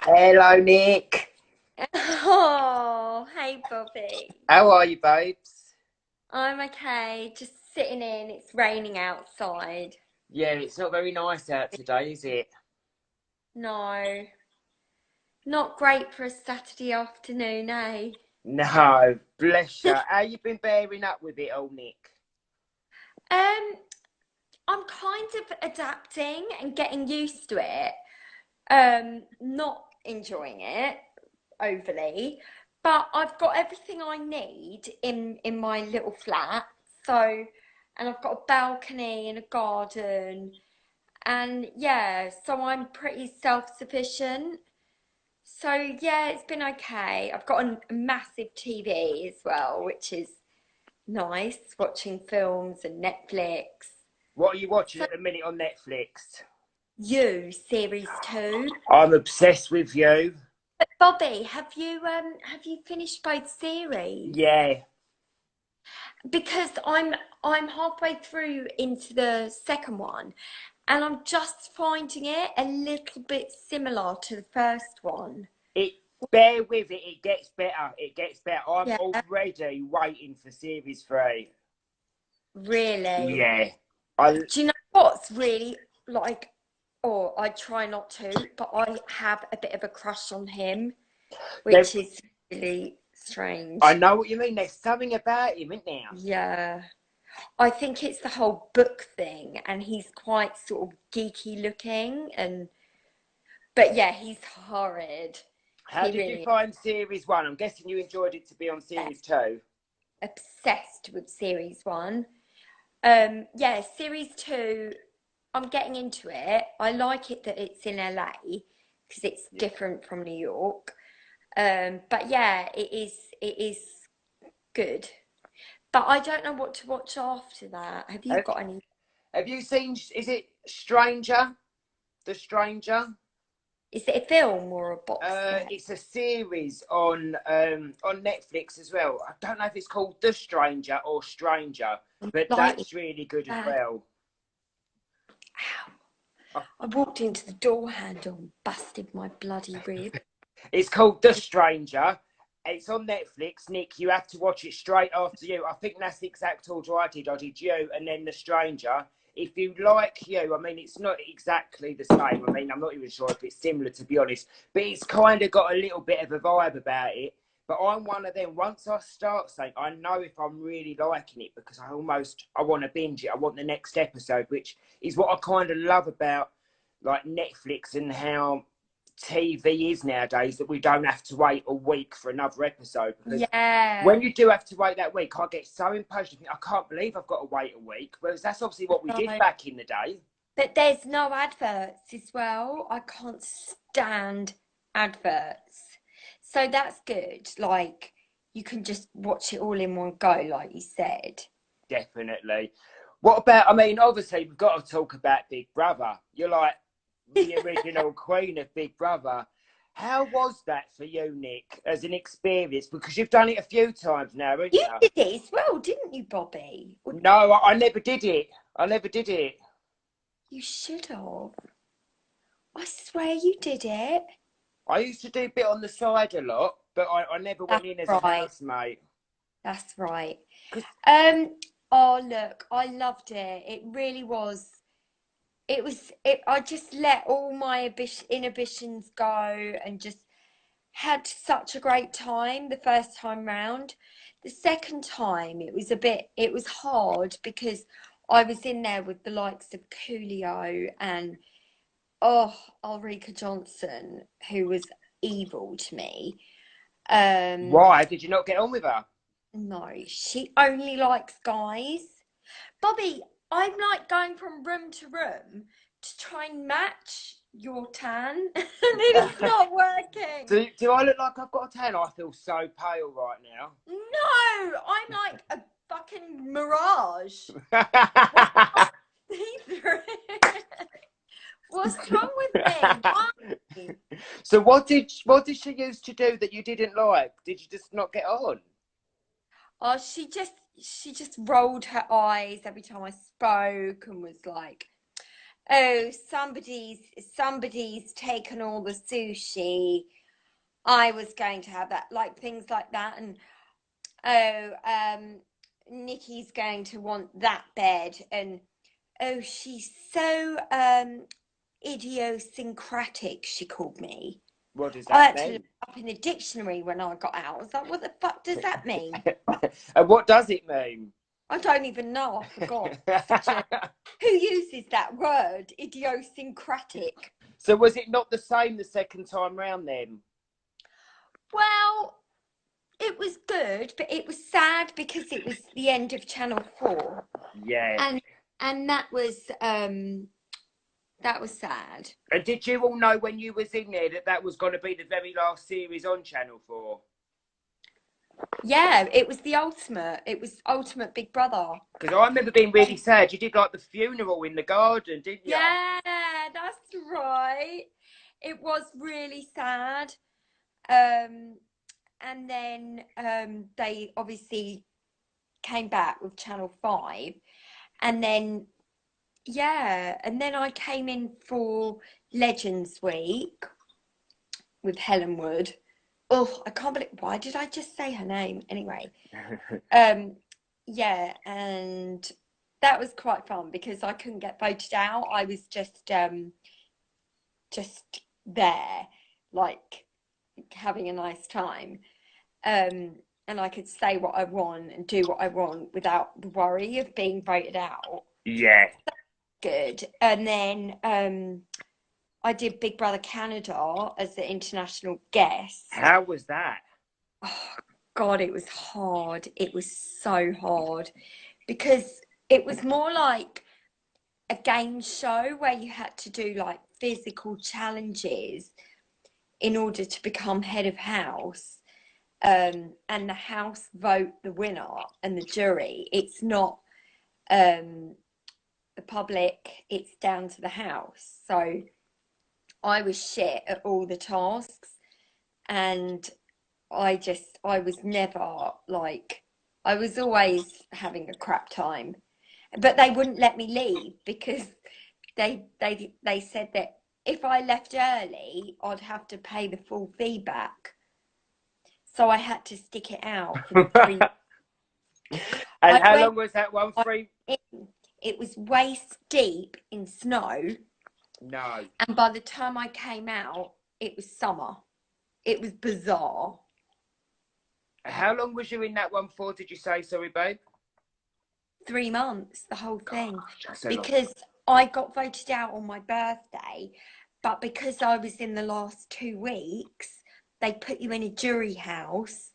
Hello, Nick. Oh, hey Bobby. How are you, babes? I'm okay, just sitting in. It's raining outside. Yeah, it's not very nice out today, is it? No, not great for a Saturday afternoon, eh? No, bless you. How you been bearing up with it all, Nick? Um, I'm kind of adapting and getting used to it. Not enjoying it overly, but I've got everything I need in my little flat. So, and I've got a balcony and a garden. And yeah, so I'm pretty self-sufficient. So yeah, it's been okay. I've got a massive TV as well, which is nice, watching films and Netflix. What are you watching So at the minute on Netflix? you, series two. I'm obsessed with you. But Bobby, have you finished both series? Yeah. Because I'm halfway through into the second one and I'm just finding it a little bit similar to the first one. It bear with it, it gets better. It gets better. I'm Yeah, already waiting for series 3. really. Yeah. I Do you know what's really like? Or I try not to, but I have a bit of a crush on him, there, which is really I strange. know what you mean. There's something about him, isn't there? Yeah. I think it's the whole book thing, and he's quite sort of geeky looking, and but yeah, he's horrid. How He did you really find series 1? I'm guessing you enjoyed it to be on is series 2. obsessed with series one. Yeah, series two, I'm getting into it. I like it that it's in LA because it's different from New York. But yeah, it is good. But I don't know what to watch after that. Have you Have, got any? have you seen? Is it Stranger? The Stranger. Is it a film or a box set? It's a series on Netflix as well. I don't know if it's called The Stranger or Stranger, but Lightning that's really good as bad. well. Ow. Oh, I walked into the door handle and busted my bloody rib. it's called The Stranger. It's on Netflix. Nick, you have to watch it straight after you. I think that's the exact order I did. I did you and then The Stranger. If you like you, I mean, it's not exactly the same. I mean, I'm not even sure if it's similar, to be honest, but it's kind of got a little bit of a vibe about it. But I'm one of them. Once I start saying, I know if I'm really liking it because I want to binge it. I want the next episode, which is what I kind of love about like Netflix and how TV is nowadays, that we don't have to wait a week for another episode. Because when Yeah. you do have to wait that week, I get so impatient. I can't believe I've got to wait a week. Whereas that's obviously what we did No. back in the day. But there's no adverts as well. I can't stand adverts. So that's good. Like you can just watch it all in one go, like you said. Definitely. What about, I mean, obviously, we've got to talk about Big Brother. You're like the original queen of Big Brother. How was that for you, Nick, as an experience? Because you've done it a few times now, haven't You you? did it as well, didn't you, Bobby? No, I never did it. I never did it. You should have. I swear you did it. I used to do a bit on the side a lot, but I never went That's in as a right. housemate. That's right. Because Um, oh look, I loved it. It really was. It was it. I just let all my inhibitions go and just had such a great time the first time round. The second time, it was hard because I was in there with the likes of Coolio and, oh, Ulrika Johnson, who was evil to me. Um, why did you not get on with her? no, she only likes guys. Bobby, I'm like going from room to room to try and match your tan, and it's not working. Do I look like I've got a tan? I feel so pale right now. No, I'm like a fucking mirage. What see through? What's wrong with me? Why? So what did she used to do that you didn't like? Did you just not get on? Oh, she just rolled her eyes every time I spoke and was like, oh, somebody's taken all the sushi. I was going to have that, like things like that. And oh, Nikki's going to want that bed. And oh, she's so idiosyncratic, she called me. What does I that had to look mean? up in the dictionary when I got out. I was like, what the fuck does that mean? And what does it mean? I don't even know. I forgot. Who uses that word, idiosyncratic? So was it not the same the second time round then? Well, it was good, but it was sad because it was the end of Channel 4. Yeah. And that was sad. And did you all know when you was in there that that was going to be the very last series on Channel 4? Yeah, it was the ultimate. It was ultimate Big Brother. Because I remember being really sad. You did like the funeral in the garden, didn't you? Yeah, that's right. It was really sad. And then they obviously came back with Channel 5. And then, yeah, and then I came in for Legends Week with Helen Wood. Oh, I can't believe, why did I just say her name? Anyway, yeah, and that was quite fun because I couldn't get voted out. I was just there, like having a nice time. And I could say what I want and do what I want without the worry of being voted out. Yeah. Good. And then I did Big Brother Canada as the international guest. How was that? Oh, God, it was hard. It was so hard because it was more like a game show where you had to do like physical challenges in order to become head of house. And the house vote the winner and the jury. It's not the public, it's down to the house. So I was shit at all the tasks, and I was never like, I was always having a crap time. But they wouldn't let me leave because they said that if I left early, I'd have to pay the full fee back. So I had to stick it out for the 3 And how went long was that one? It was waist deep in snow, No. and by the time I came out, it was summer. It was bizarre. How long was you in that one for, did you say? Sorry, babe. 3 months, the whole thing. Gosh, because I got voted out on my birthday, but because I was in the last 2 weeks, they put you in a jury house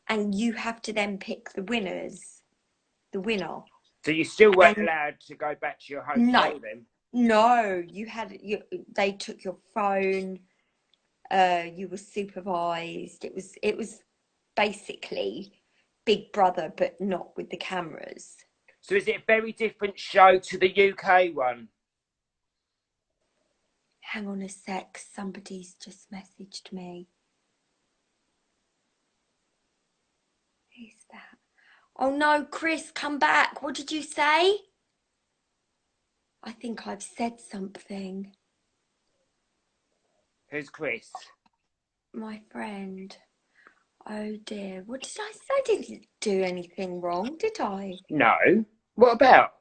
and you have to then pick the winner. So you still weren't allowed to go back to your hotel then? No, they took your phone, you were supervised. It was basically Big Brother, but not with the cameras. So is it a very different show to the UK one? Hang on a sec, somebody's just messaged me. Who's that? Oh no, Chris, come back. What did you say? I think I've said something. Who's Chris? My friend. Oh dear. What did I say? I didn't do anything wrong, did I? No. What about?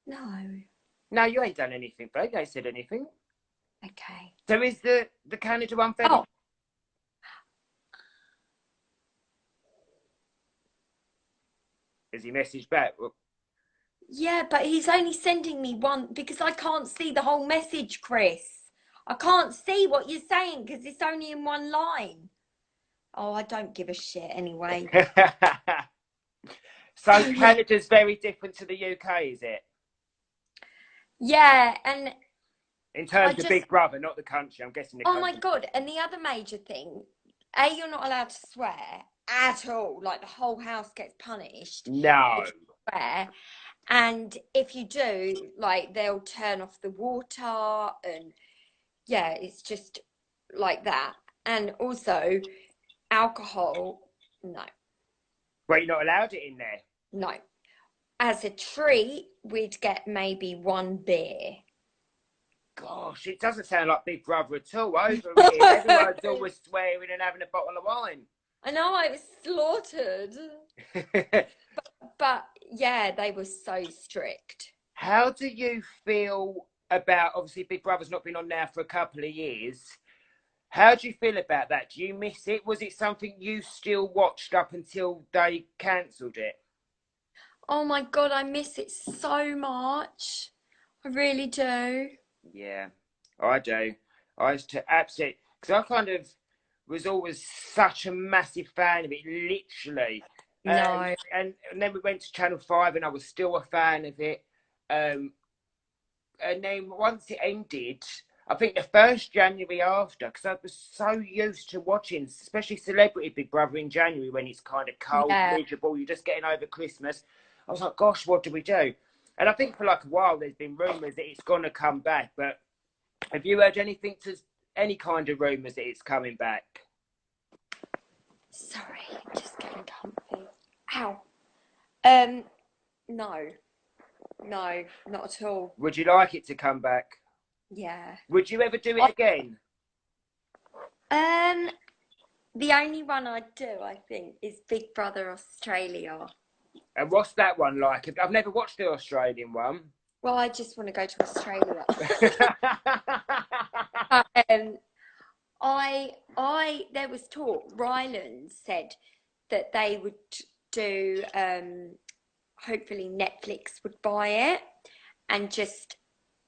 No. No, you ain't done anything, babe. You ain't said anything. Okay. So is the Canada one fair? Oh. Has he messaged back? Yeah, but he's only sending me one because I can't see the whole message, Chris. I can't see what you're saying because it's only in one line. Oh, I don't give a shit anyway. So Canada's very different to the UK, is it? Yeah, and in terms of Big Brother, not the country. I'm guessing the country. Oh my God, and the other major thing, you're not allowed to swear at all. Like the whole house gets punished. No. If you swear. And if you do, like they'll turn off the water, and yeah, it's just like that. And also alcohol, no. Well, you're not allowed it in there? No. As a treat, we'd get maybe 1 beer. Gosh, it doesn't sound like Big Brother at all. Over here, everyone's always swearing and having a bottle of wine. I know, I was slaughtered. But yeah, they were so strict. How do you feel about, obviously, Big Brother's not been on now for a couple of years. How do you feel about that? Do you miss it? Was it something you still watched up until they cancelled it? Oh my God, I miss it so much. I really do. Yeah, I do. I used to absolutely, because I kind of was always such a massive fan of it, literally. No. And then we went to Channel 5 and I was still a fan of it. Um, and then once it ended, I think the first January after, because I was so used to watching, especially Celebrity Big Brother in January when it's kind of cold, Yeah. miserable, you're just getting over Christmas. I was like, gosh, what do we do? And I think for like a while there's been rumours that it's going to come back. But have you heard anything to any kind of rumours that it's coming back? Sorry, just getting comfy. Ow. No. No, not at all. Would you like it to come back? Yeah. Would you ever do it again? The only one I'd do, I think, is Big Brother Australia. And what's that one like? I've never watched the Australian one. Well, I just want to go to Australia. There was talk. Ryland said that they would do. Hopefully, Netflix would buy it and just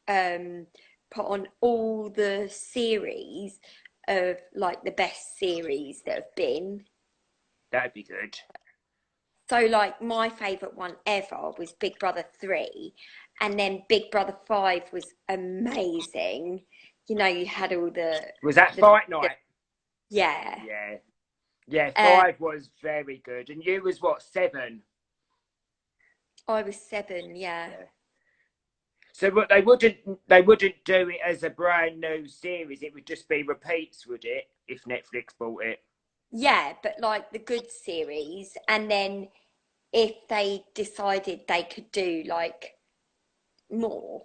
put on all the series of like the best series that have been. That'd be good. So, like, my favourite one ever was Big Brother 3, and then Big Brother 5 was amazing. You know, you had all the... Was that Fight Night? Yeah. Yeah. Yeah, 5 was very good. And you was what, 7? I was 7, yeah. So what they wouldn't do it as a brand new series. It would just be repeats, would it? If Netflix bought it. Yeah, but like the good series, and then if they decided they could do like more,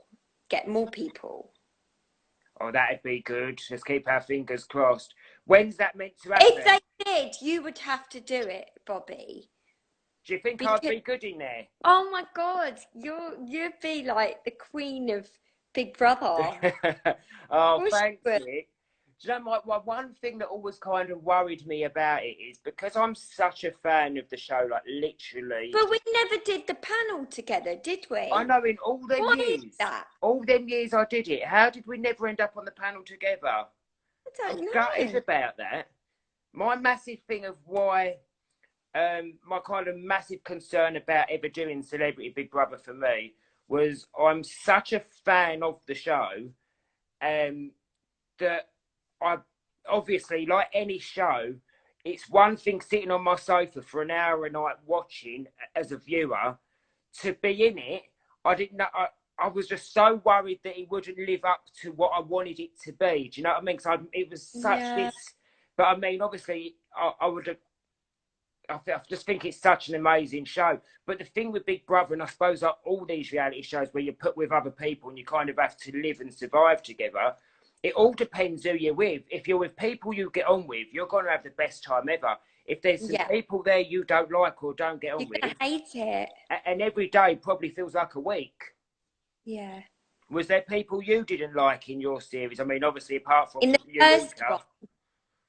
get more people. Oh, that'd be good. Let's keep our fingers crossed. When's that meant to happen? If they did, you would have to do it, Bobby. Do you think I'd be good in there? Oh my God, you'd be like the queen of Big Brother. Oh, thanks, Nick. Do you know, my one thing that always kind of worried me about it is because I'm such a fan of the show, like literally. But we never did the panel together, did we? I know, in all them Why years. is that? All them years I did it. How did we never end up on the panel together? I don't know. I'm gutted about that. My massive thing of why, my kind of massive concern about ever doing Celebrity Big Brother for me was I'm such a fan of the show, that I obviously, like any show, it's one thing sitting on my sofa for an hour a night watching as a viewer. To be in it, I didn't know. I was just so worried that it wouldn't live up to what I wanted it to be. Do you know what I mean? Because it was such this. But I mean, obviously, I would have. I just think it's such an amazing show. But the thing with Big Brother, and I suppose like all these reality shows where you're put with other people and you kind of have to live and survive together, it all depends who you're with. If you're with people you get on with, you're going to have the best time ever. If there's some people there you don't like or don't get on with, I hate it. And every day probably feels like a week. Yeah. Was there people you didn't like in your series? I mean, obviously, apart from in the first one.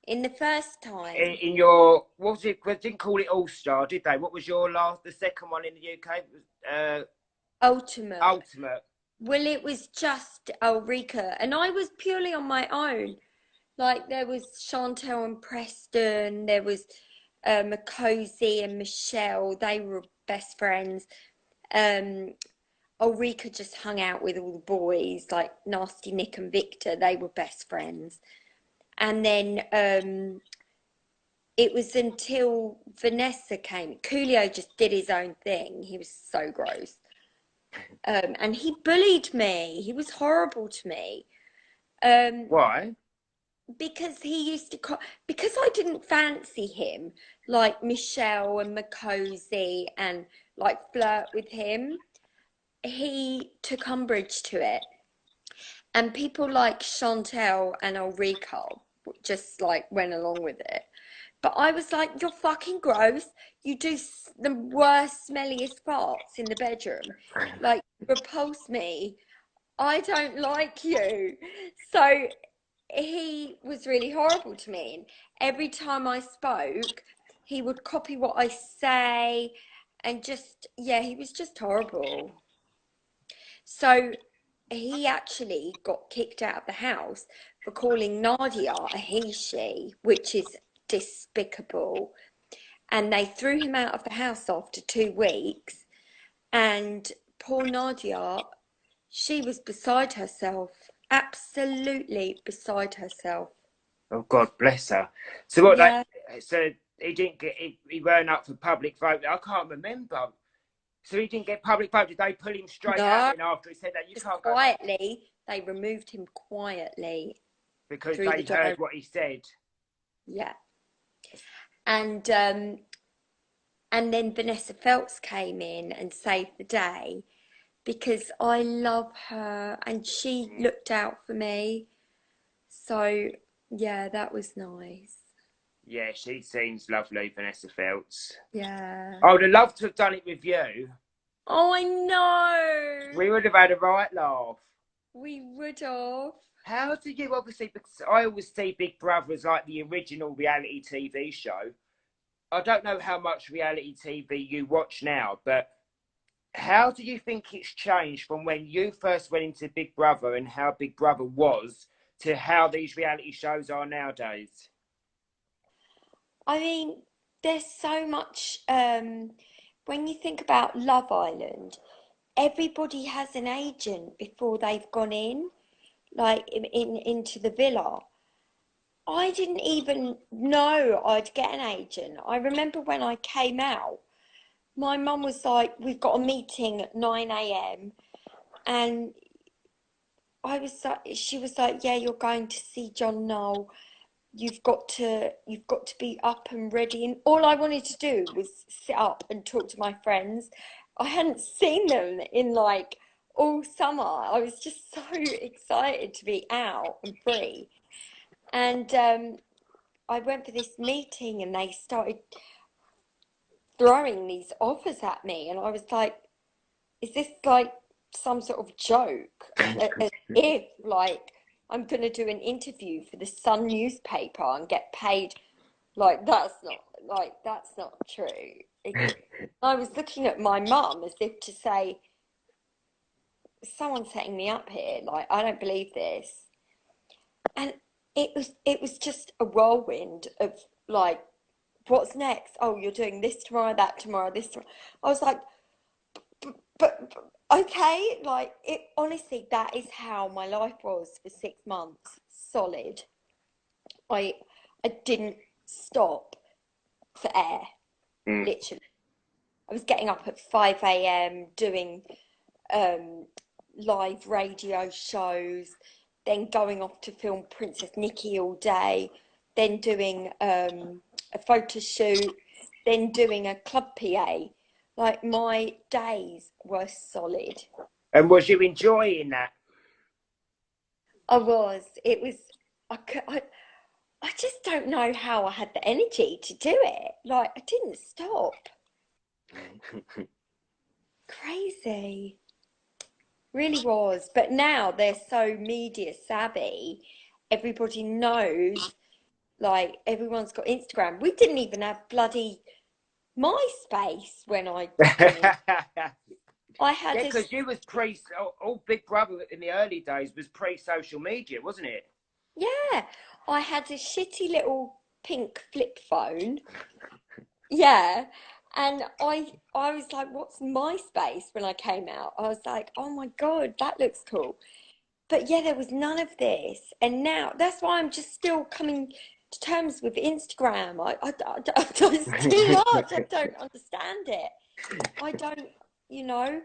In the first time. In your, what was it? They didn't call it All Star, did they? What was your the second one in the UK? Ultimate. Well, it was just Ulrika, and I was purely on my own. Like, there was Chantel and Preston, there was Makosi and Michelle, they were best friends. Ulrika just hung out with all the boys, like Nasty Nick and Victor, they were best friends. And then it was until Vanessa came. Coolio just did his own thing. He was so gross. And he bullied me. He was horrible to me. Why? Because he used to because I didn't fancy him like Michelle and Makosi and like flirt with him. He took umbrage to it. And people like Chantel and Ulrika just like went along with it. But I was like, you're fucking gross. You do the worst, smelliest farts in the bedroom. Like, repulse me. I don't like you. So he was really horrible to me. And every time I spoke, he would copy what I say and just, yeah, he was just horrible. So he actually got kicked out of the house for calling Nadia a he, she, which is despicable. And they threw him out of the house after 2 weeks. And poor Nadia, she was beside herself, absolutely beside herself. Oh God bless her. So what? Yeah, So he didn't get. He weren't up for public vote. I can't remember. So he didn't get public vote. Did they pull him straight out no, then after he said that you just can't go quietly, they removed him quietly because through the they door. heard what he said? Yeah. And then Vanessa Feltz came in and saved the day because I love her and she looked out for me. So, yeah, that was nice. Yeah, she seems lovely, Vanessa Feltz. Yeah. I would have loved to have done it with you. Oh, I know. We would have had a right laugh. We would have. How do you obviously? Because I always see Big Brother as like the original reality TV show. I don't know how much reality TV you watch now, but how do you think it's changed from when you first went into Big Brother and how Big Brother was to how these reality shows are nowadays? I mean, there's so much, when you think about Love Island, everybody has an agent before they've gone in, like into the villa. I didn't even know I'd get an agent. I remember when I came out, my mum was like, we've got a meeting at 9 a.m. And she was like, yeah, you're going to see John Knoll. You've got to be up and ready. And all I wanted to do was sit up and talk to my friends. I hadn't seen them in like all summer. I was just so excited to be out and free. And I went for this meeting and they started throwing these offers at me. And I was like, is this like some sort of joke? As if like I'm going to do an interview for the Sun newspaper and get paid that's not true. I was looking at my mum as if to say, someone's setting me up here. Like, I don't believe this. And it was just a whirlwind of like, what's next? Oh, you're doing this tomorrow, that tomorrow, this tomorrow. I was like, but okay, like it honestly, that is how my life was for 6 months, solid. I I didn't stop for air, Mm. literally. I was getting up at 5 a.m. doing um, live radio shows, then going off to film Princess Nikki all day, then doing a photo shoot, then doing a club PA. Like my days were solid. And was you enjoying that? I was. It was. I just don't know how I had the energy to do it. Like I didn't stop. Crazy. Really was. But now they're so media savvy. Everybody knows. Like everyone's got Instagram. We didn't even have bloody MySpace when I joined. I Yeah, had a because you was all Big Brother in the early days was pre-social media, wasn't it? yeah. I had a shitty little pink flip phone. Yeah. And I was like, what's MySpace when I came out? I was like, oh my God, that looks cool. But yeah, there was none of this. And now that's why I'm just still coming to terms with Instagram. It's too much. I don't understand it. I don't, you know,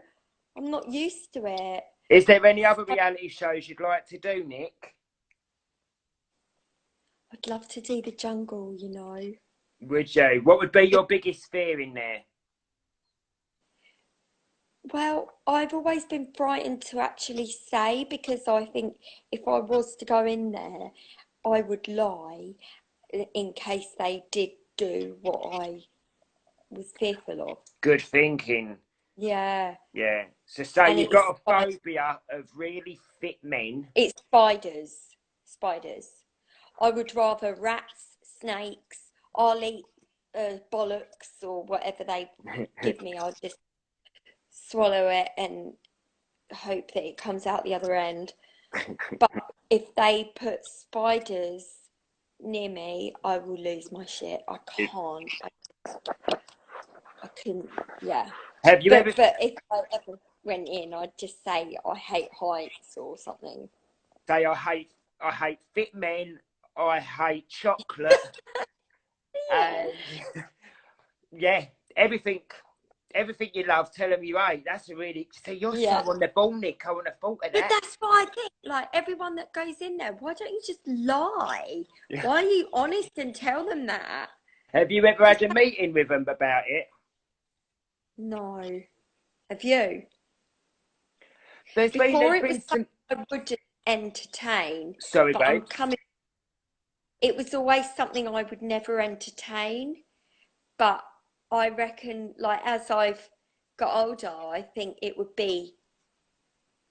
I'm not used to it. Is there any other reality shows you'd like to do, Nick? I'd love to do the jungle, you know. Would you? What would be your biggest fear in there? Well, I've always been frightened to actually say because I think if I was to go in there, I would lie in case they did do what I was fearful of. Good thinking. Yeah. Yeah. So say And you've it's got a phobia of really fit men. it's spiders. Spiders. I would rather rats, snakes, I'll eat bollocks or whatever they give me. I'll just swallow it and hope that it comes out the other end. But if they put spiders near me, I will lose my shit. I can't. I couldn't. Yeah. Have you ever But if I ever went in, I'd just say I hate heights or something. say I hate fit men, I hate chocolate, Yeah. and yeah, everything everything you love, tell them you hate. That's a really so you're so Yeah. on the ball, Nick. I wouldn't have thought of But that. that's what I think. Like everyone that goes in there, why don't you just lie? Yeah. Why are you honest and tell them that? Have you ever had a meeting with them about it? No. Have you? There's Before it was been some. something I wouldn't entertain, Sorry, but I'm babe. coming. It was always something I would never entertain. But I reckon, like, as I've got older, I think it would be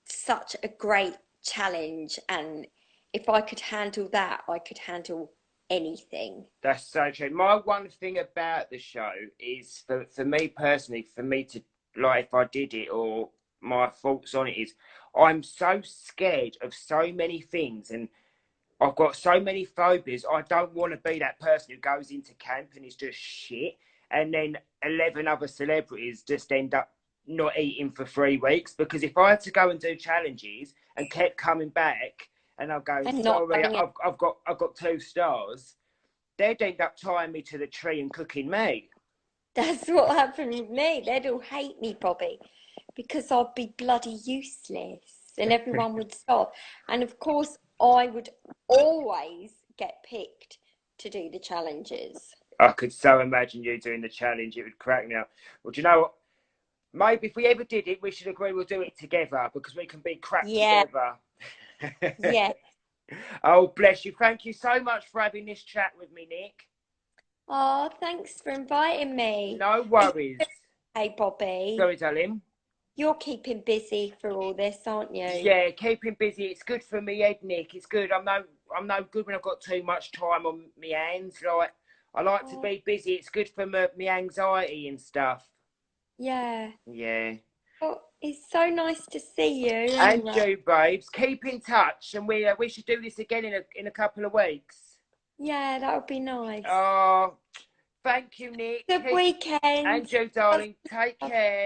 such a great challenge. And if I could handle that, I could handle anything. That's so true. My one thing about the show is for me personally, for me to like if I did it or my thoughts on it is I'm so scared of so many things and I've got so many phobias. I don't want to be that person who goes into camp and is just shit and then 11 other celebrities just end up not eating for 3 weeks because if I had to go and do challenges and kept coming back and I'm going, And not sorry, having it. I've got 2 stars, they'd end up tying me to the tree and cooking me. That's what happened with me. They'd all hate me, Bobby, because I'd be bloody useless and everyone would stop. And of course, I would always get picked to do the challenges. I could so imagine you doing the challenge. It would crack me up. Well, do you know what? Maybe if we ever did it, we should agree we'll do it together because we can be crap Yeah, together. yeah. Oh, bless you. Thank you so much for having this chat with me, Nick. Oh, thanks for inviting me. No Are you worries. okay, Bobby? Sorry, darling. You're keeping busy for all this, aren't you? Yeah, keeping busy. It's good for me head, Nick. It's good. I'm no good when I've got too much time on my hands. Like I like to Oh, be busy. It's good for my anxiety and stuff. yeah. Yeah. Well, it's so nice to see you And anyway. you, babes, keep in touch, and we should do this again in a couple of weeks. Yeah, that would be nice. Oh, thank you, Nick. Good weekend. And you, darling. Take care.